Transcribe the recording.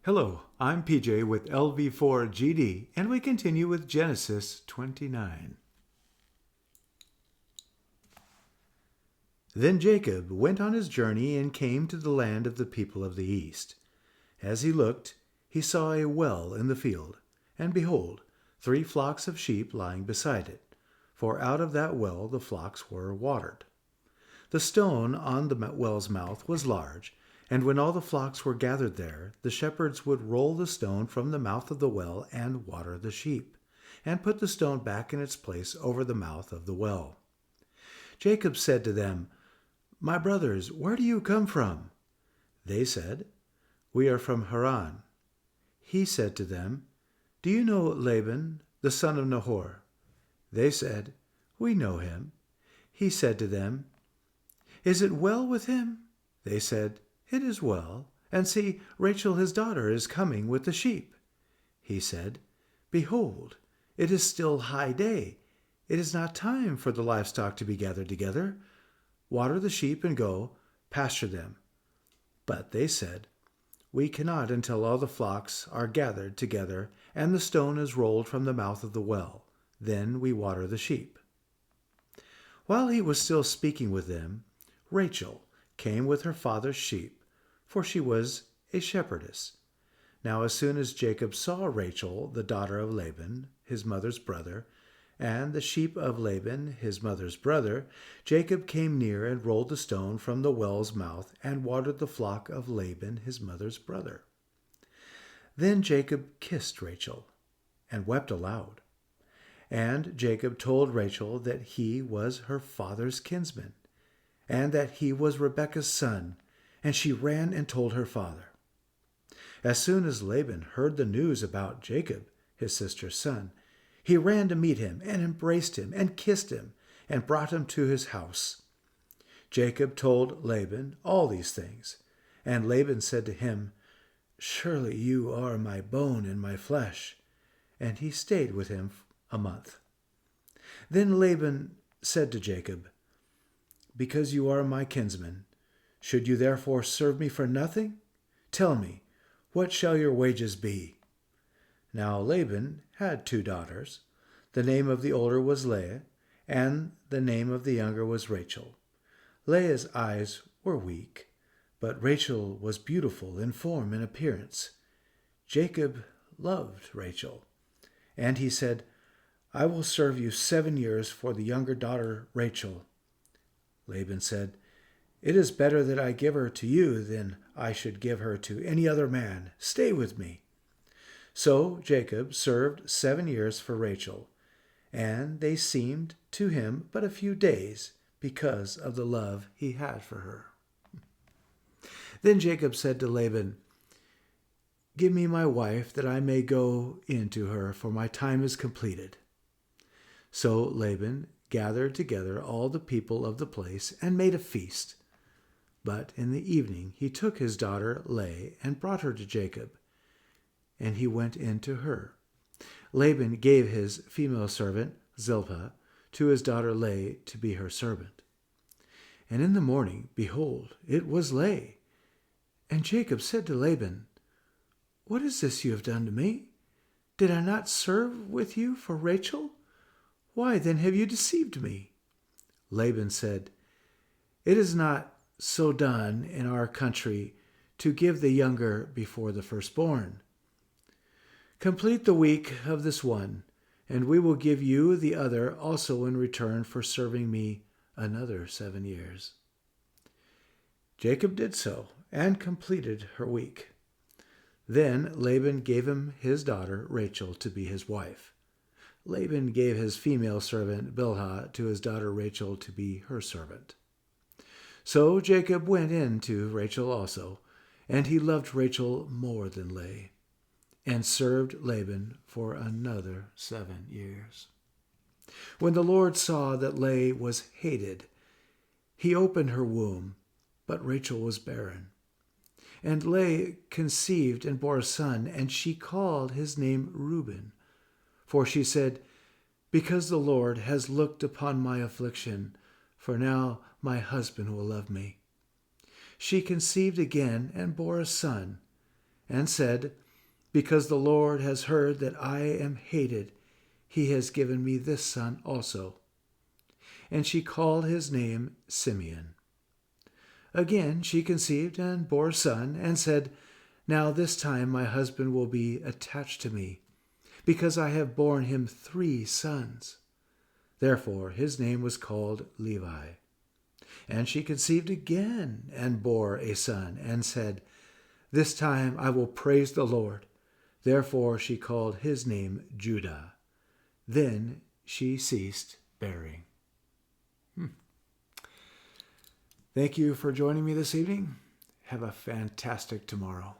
Hello, I'm PJ with LV4GD, and we continue with Genesis 29. Then Jacob went on his journey and came to the land of the people of the east. As he looked, he saw a well in the field, and behold, 3 flocks of sheep lying beside it, for out of that well the flocks were watered. The stone on the well's mouth was large, and when all the flocks were gathered there, the shepherds would roll the stone from the mouth of the well and water the sheep, and put the stone back in its place over the mouth of the well. Jacob said to them, "My brothers, where do you come from?" They said, "We are from Haran." He said to them, "Do you know Laban, the son of Nahor?" They said, "We know him." He said to them, "Is it well with him?" They said, "It is well. And see, Rachel his daughter is coming with the sheep." He said, "Behold, it is still high day. It is not time for the livestock to be gathered together. Water the sheep and go, pasture them." But they said, "We cannot until all the flocks are gathered together and the stone is rolled from the mouth of the well. Then we water the sheep." While he was still speaking with them, Rachel came with her father's sheep, for she was a shepherdess. Now as soon as Jacob saw Rachel, the daughter of Laban, his mother's brother, and the sheep of Laban, his mother's brother, Jacob came near and rolled the stone from the well's mouth and watered the flock of Laban, his mother's brother. Then Jacob kissed Rachel and wept aloud. And Jacob told Rachel that he was her father's kinsman, and that he was Rebekah's son, and she ran and told her father. As soon as Laban heard the news about Jacob, his sister's son, he ran to meet him and embraced him and kissed him and brought him to his house. Jacob told Laban all these things, and Laban said to him, "Surely you are my bone and my flesh." And he stayed with him a month. Then Laban said to Jacob, "Because you are my kinsman, should you therefore serve me for nothing? Tell me, what shall your wages be?" Now Laban had 2 daughters. The name of the older was Leah, and the name of the younger was Rachel. Leah's eyes were weak, but Rachel was beautiful in form and appearance. Jacob loved Rachel, and he said, "I will serve you 7 years for the younger daughter Rachel." Laban said, "It is better that I give her to you than I should give her to any other man. Stay with me." So Jacob served 7 years for Rachel, and they seemed to him but a few days because of the love he had for her. Then Jacob said to Laban, "Give me my wife that I may go in to her, for my time is completed." So Laban gathered together all the people of the place and made a feast. But in the evening he took his daughter Leah and brought her to Jacob, and he went in to her. Laban gave his female servant Zilpah to his daughter Leah to be her servant. And in the morning, behold, it was Leah. And Jacob said to Laban, "What is this you have done to me? Did I not serve with you for Rachel? Why then have you deceived me?" Laban said, "It is not so done in our country to give the younger before the firstborn. Complete the week of this one, and we will give you the other also in return for serving me another 7 years." Jacob did so and completed her week. Then Laban gave him his daughter Rachel to be his wife. Laban gave his female servant Bilhah to his daughter Rachel to be her servant. So Jacob went in to Rachel also, and he loved Rachel more than Leah, and served Laban for another 7 years. When the Lord saw that Leah was hated, he opened her womb, but Rachel was barren. And Leah conceived and bore a son, and she called his name Reuben. For she said, "Because the Lord has looked upon my affliction, for now my husband will love me." She conceived again and bore a son, and said, "Because the Lord has heard that I am hated, he has given me this son also." And she called his name Simeon. Again she conceived and bore a son, and said, "Now this time my husband will be attached to me, because I have borne him 3 sons." Therefore his name was called Levi. And she conceived again and bore a son, and said, "This time I will praise the Lord." Therefore she called his name Judah. Then she ceased bearing. Thank you for joining me this evening. Have a fantastic tomorrow.